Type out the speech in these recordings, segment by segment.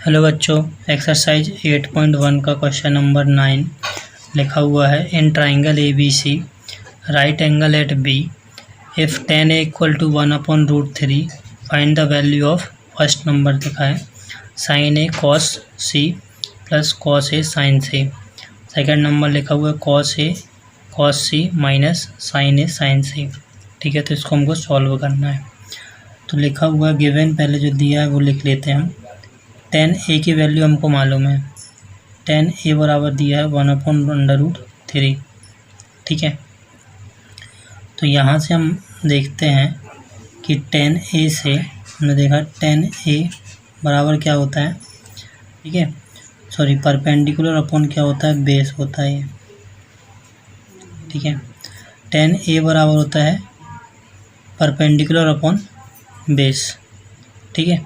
Hello बच्चों, exercise 8.1 का question number 9 लिखा हुआ है। In triangle A B C right angle at B if tan a equal to 1/√3 find the value of first number लिखा है sin a cos c plus cos a sin c। Second number लिखा हुआ है cos a cos c minus sin a sin c। ठीक है, तो इसको हमको सॉल्व करना है। तो लिखा हुआ गिवन पहले जो दिया है वो लिख लेते हैं हम। tan a की वैल्यू हमको मालूम है, tan a बराबर दिया है 1/√3। ठीक है, तो यहाँ से हम देखते हैं कि tan a से हमने देखा tan a बराबर क्या होता है। ठीक है, सॉरी परपेंडिकुलर अपॉन क्या होता है, बेस होता है ये। ठीक है, tan a बराबर होता है परपेंडिकुलर अपॉन बेस। ठीक है,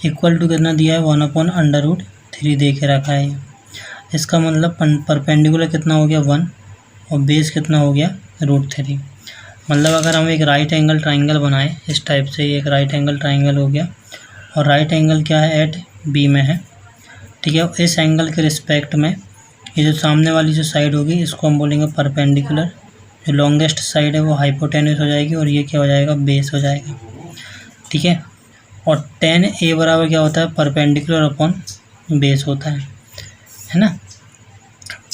इक्वल टू कितना दिया है 1/√3 दे के रखा है। इसका मतलब परपेंडिकुलर कितना हो गया 1 और बेस कितना हो गया √3। मतलब अगर हम एक राइट एंगल ट्राइंगल बनाए इस टाइप से, एक राइट एंगल ट्राइंगल हो गया और राइट एंगल क्या है एट बी में है। ठीक है, इस एंगल के रिस्पेक्ट में ये जो सामने वाली जो साइड होगी इसको हम बोलेंगे परपेंडिकुलर। जो लॉन्गेस्ट साइड है वो हाइपोटेन्यूस हो जाएगी और ये क्या हो जाएगा, बेस हो जाएगा। ठीक है, और tan a बराबर क्या होता है, परपेंडिकुलर अपॉन बेस होता है ना।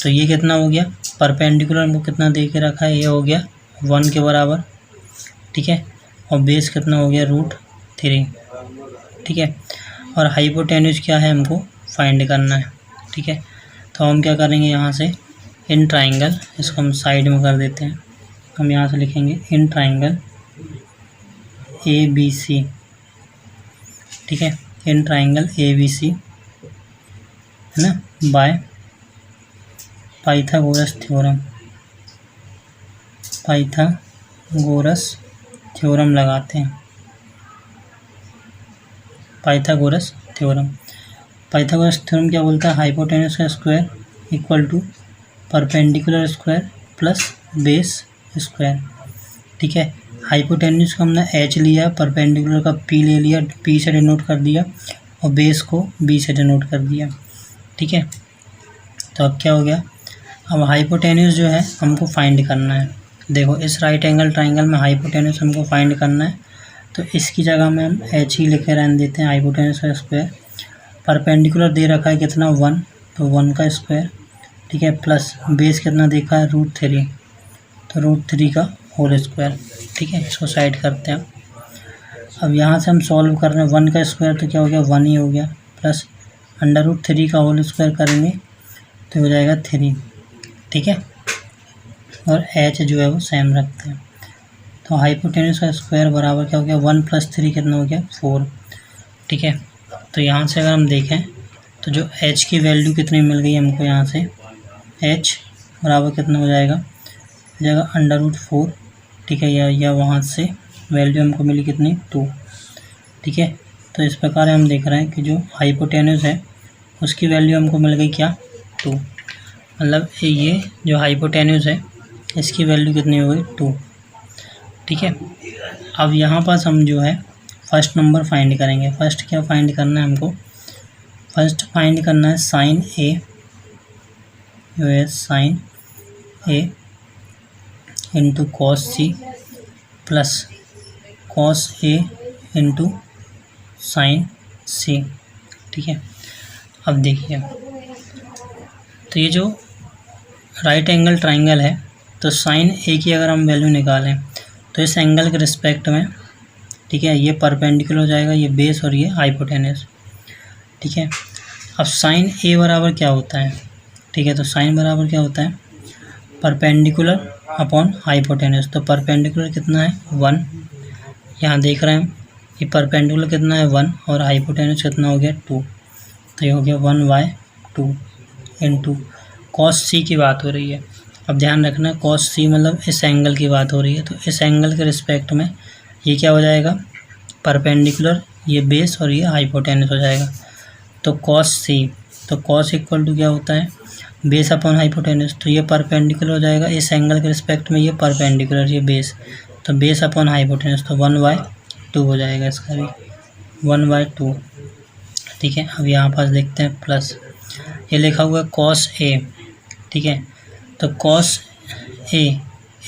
तो ये कितना हो गया, परपेंडिकुलर हमको कितना दे के रखा है, ये हो गया 1 के बराबर। ठीक है, और बेस कितना हो गया √3। ठीक है, और हाइपोटेन्यूस क्या है हमको फाइंड करना है। ठीक है, तो हम क्या करेंगे यहाँ से इन ट्राइंगल, इसको हम साइड में कर देते हैं। हम यहाँ से लिखेंगे इन ट्राइंगल ए बी सी। ठीक है, इन ट्राइंगल ए बी सी है ना, by Pythagoras theorem. Pythagoras theorem लगाते हैं, पाइथागोरस थ्योरम। पाइथागोरस थ्योरम क्या बोलता है, हाइपोटेन्यूस का square equal to perpendicular square plus base square. ठीक है, हाइपोटेन्यूस का हमने h लिया, परपेंडिकुलर का p ले लिया, p से डिनोट कर दिया और बेस को b से डिनोट कर दिया। ठीक है, तो अब क्या हो गया, अब हाइपोटेन्यूस जो है हमको फाइंड करना है। देखो इस राइट एंगल ट्राइंगल में हाइपोटेन्यूस हमको फाइंड करना है, तो इसकी जगह में हम h ही लिखे रहने देते हैं, हाइपोटेन्यूस का स्क्वायर। परपेंडिकुलर दे रखा है कितना 1, तो 1 का स्क्वायर। ठीक है, प्लस बेस कितना देखा है √3, तो √3 का होल स्क्वायर। ठीक है, इसको साइड करते हैं। अब यहाँ से हम सॉल्व कर रहे हैं 1 का स्क्वायर, तो क्या हो गया 1 ही हो गया, प्लस √3 का होल स्क्वायर करेंगे तो हो जाएगा 3। ठीक है, और h जो है वो सेम रखते हैं। तो हाइपोटेन्यूस का स्क्वायर बराबर क्या हो गया 1 + 3 कितना हो गया 4। ठीक है, तो यहाँ से अगर हम देखें तो जो h की वैल्यू कितनी मिल गई हमको, यहाँ से h बराबर कितना हो जाएगा √4। ठीक है, या वहाँ से वैल्यू हमको मिली कितनी 2। ठीक है, तो इस प्रकार हम देख रहे हैं कि जो हाइपोटेन्यूस है उसकी वैल्यू हमको मिल गई क्या 2। मतलब ये जो हाइपोटेन्यूस है इसकी वैल्यू कितनी हो गई 2। ठीक है, अब यहाँ पास हम जो है फर्स्ट नंबर फाइंड करेंगे। फर्स्ट क्या फाइंड करना है हमको, फर्स्ट फाइंड करना है साइन ए, जो है sine A into cos C plus cos A into sine C. ठीक है, अब देखिए तो ये जो राइट एंगल ट्राइंगल है, तो साइन ए की अगर हम वैल्यू निकालें तो इस एंगल के रिस्पेक्ट में, ठीक है, ये परपेंडिकुलर हो जाएगा, ये बेस और ये हाइपोटेन्यूस। ठीक है, अब साइन ए बराबर क्या होता है, ठीक है, तो साइन बराबर क्या होता है परपेंडिकुलर अपॉन हाइपोटेन्यूस। तो परपेंडिकुलर कितना है 1, यहाँ देख रहे हैं कि परपेंडिकुलर कितना है 1 और हाइपोटेन्यूस कितना हो गया 2, तो ये हो गया 1/2 इंटू कॉस सी की बात हो रही है। अब ध्यान रखना कॉस सी मतलब इस एंगल की बात हो रही है, तो इस एंगल के रिस्पेक्ट में ये क्या हो जाएगा परपेंडिकुलर, ये बेस और ये हाइपोटेन्यूस हो जाएगा। तो कॉस सी, तो कॉस इक्वल टू क्या होता है बेस अपॉन हाइपोटेन्यूस, तो ये परपेंडिकुलर हो जाएगा इस एंगल के रिस्पेक्ट में, ये परपेंडिकुलर ये बेस, तो बेस अपॉन हाइपोटेन्यूस, तो 1/2 हो जाएगा इसका भी 1/2। ठीक है। अब यहाँ पास देखते हैं प्लस, ये लिखा हुआ है कॉस ए, ठीक है। तो कॉस ए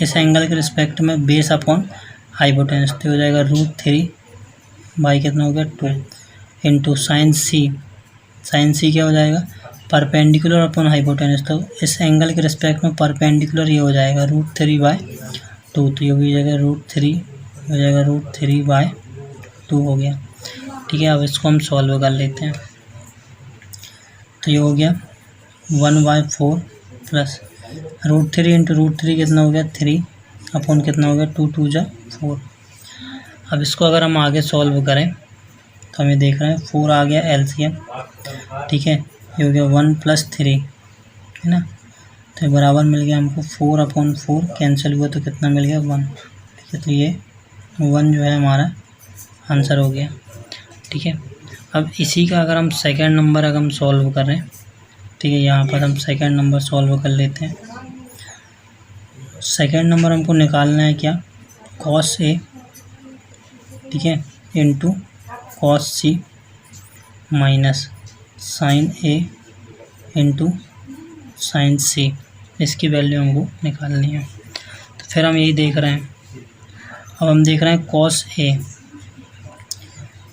इस एंगल के रिस्पेक्ट में बेस अपॉन हाइपोटेनस, तो हो जाएगा √3 बाई कितना हो गया 2 इंटू साइन सी। साइन सी क्या हो जाएगा, परपेंडिकुलर अपॉन हाइपोटेनस, तो इस एंगल के रिस्पेक्ट में परपेंडिकुलर ये हो जाएगा √3 बाय 2, तो ये भी हो जाएगा √3 हो जाएगा √3/2 हो गया, ठीक है। अब इसको हम सॉल्व कर लेते हैं, तो ये हो गया 1/4 प्लस √3 इंटू √3 कितना हो गया 3 अपॉन कितना हो गया 2 2 जा 4। अब इसको अगर हम आगे सॉल्व करें तो हमें देख रहे हैं 4 आ गया एलसीएम, ठीक है। ये हो गया 1 + 3 है ना, तो बराबर मिल गया हमको 4/4 कैंसिल हुआ तो कितना मिल गया 1, ठीक है। तो ये 1 जो है हमारा आंसर हो गया, ठीक है। अब इसी का अगर हम सेकंड नंबर अगर हम सॉल्व करें, ठीक है, यहाँ पर हम सेकंड नंबर सॉल्व कर लेते हैं। सेकंड नंबर हमको निकालना है क्या, कॉस ए, ठीक है, into cos C minus sign A into sine सी, इसकी वैल्यू हमको निकालनी है। तो फिर हम यही देख रहे हैं, अब हम देख रहे हैं कॉस ए,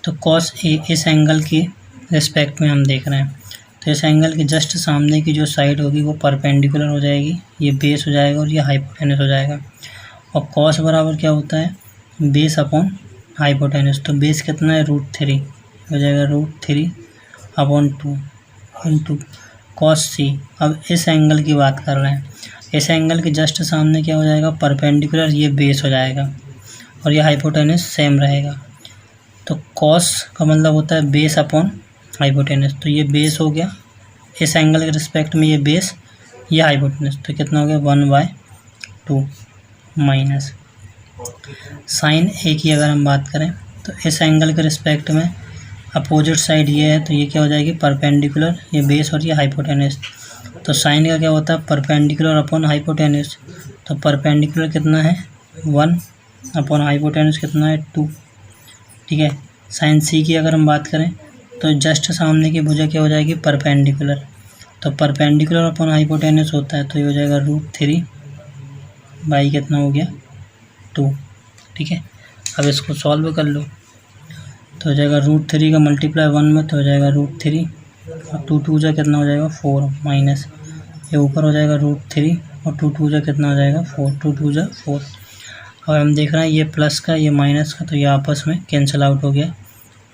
तो कॉस ए इस एंगल के रिस्पेक्ट में हम देख रहे हैं, तो इस एंगल के जस्ट सामने की जो साइड होगी वो परपेंडिकुलर हो जाएगी, ये बेस हो जाएगा और ये हाइपोटेनस हो जाएगा। और कॉस बराबर क्या होता है, बेस अपॉन हाइपोटेनस, तो बेस कितना है √3 हो जाएगा √3/2 इंटू कॉस सी। अब इस एंगल की बात कर रहे हैं, इस एंगल के जस्ट सामने क्या हो जाएगा परपेंडिकुलर, ये बेस हो जाएगा और ये हाइपोटेनस सेम रहेगा। तो कॉस का मतलब होता है बेस अपॉन हाइपोटेनस, तो ये बेस हो गया इस एंगल के रिस्पेक्ट में, ये बेस ये हाइपोटेनस, तो कितना हो गया 1/2 माइनस साइन ए की अगर हम बात करें तो इस एंगल के रिस्पेक्ट में अपोजिट साइड ये है, तो ये क्या हो जाएगी परपेंडिकुलर, ये बेस और ये हाइपोटेनस। तो साइन का क्या होता है परपेंडिकुलर अपॉन हाइपोटेनस, तो परपेंडिकुलर कितना है 1 अपॉन हाइपोटेनस कितना है 2, ठीक है। साइन सी की अगर हम बात करें तो जस्ट सामने की भुजा क्या हो जाएगी परपेंडिकुलर, तो परपेंडिकुलर अपॉन हाइपोटेनस होता है, तो ये हो जाएगा √3 बाई कितना हो गया 2, ठीक है। अब इसको सॉल्व कर लो, तो हो जाएगा √3 का मल्टीप्लाई 1 में, तो हो जाएगा √3 और 2 2 जा कितना हो जाएगा 4 माइनस ये ऊपर हो जाएगा √3 और 2 2 जा कितना हो जाएगा 4, 2 2 जा 4। अब हम देख रहे हैं ये प्लस का ये माइनस का, तो ये आपस में कैंसिल आउट हो गया,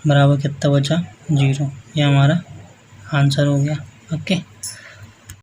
बराबर कितना बचा 0, ये हमारा आंसर हो गया। ओके।